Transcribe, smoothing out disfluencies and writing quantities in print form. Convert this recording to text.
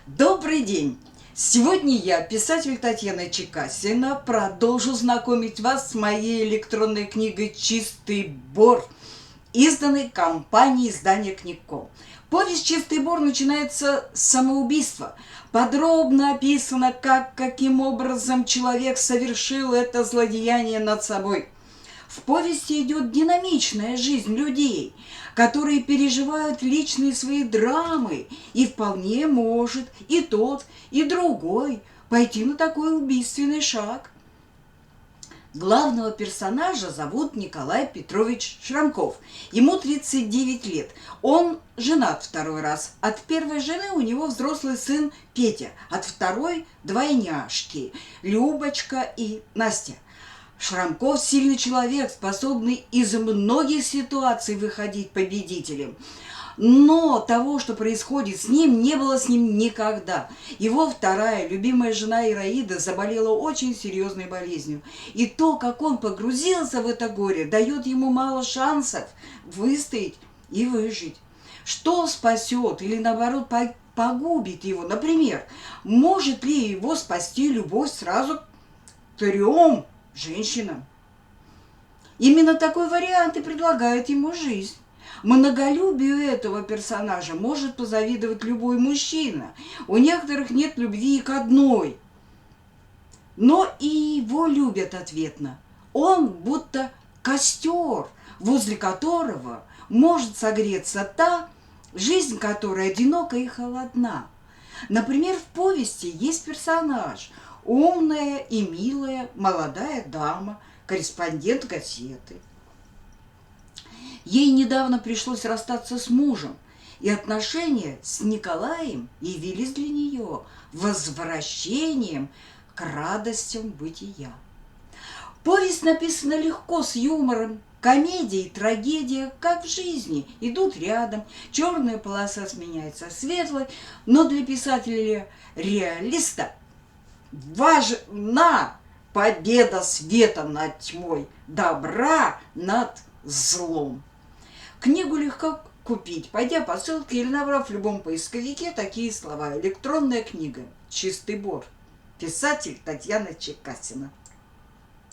Добрый день! Сегодня я, писатель Татьяна Чекасина, продолжу знакомить вас с моей электронной книгой «Чистый бор», изданной компанией издания «Книг.ком». Повесть «Чистый бор» начинается с самоубийства. Подробно описано, каким образом человек совершил это злодеяние над собой. В повести идет динамичная жизнь людей, которые переживают личные свои драмы, и вполне может и тот, и другой пойти на такой убийственный шаг. Главного персонажа зовут Николай Петрович Шрамков. Ему 39 лет. Он женат второй раз. От первой жены у него взрослый сын Петя, от второй двойняшки Любочка и Настя. Шрамков сильный человек, способный из многих ситуаций выходить победителем. Но того, что происходит с ним, не было с ним никогда. Его вторая, любимая жена Ираида, заболела очень серьезной болезнью. И то, как он погрузился в это горе, дает ему мало шансов выстоять и выжить. Что спасет или, наоборот, погубит его? Например, может ли его спасти любовь сразу к 3 женщинам? Именно такой вариант и предлагает ему жизнь. Многолюбию этого персонажа может позавидовать любой мужчина. У некоторых нет любви к одной, но и его любят ответно. Он будто костер, возле которого может согреться та, жизнь которой одинока и холодна. Например, в повести есть персонаж – умная и милая молодая дама, корреспондент газеты. Ей недавно пришлось расстаться с мужем, и отношения с Николаем явились для нее возвращением к радостям бытия. Повесть написана легко, с юмором. Комедия и трагедия, как в жизни, идут рядом. Черная полоса сменяется светлой, но для писателя-реалиста важна победа света над тьмой, добра над злом. Книгу легко купить, пойдя по ссылке или набрав в любом поисковике такие слова: электронная книга «Чистый бор». Писатель Татьяна Чекасина.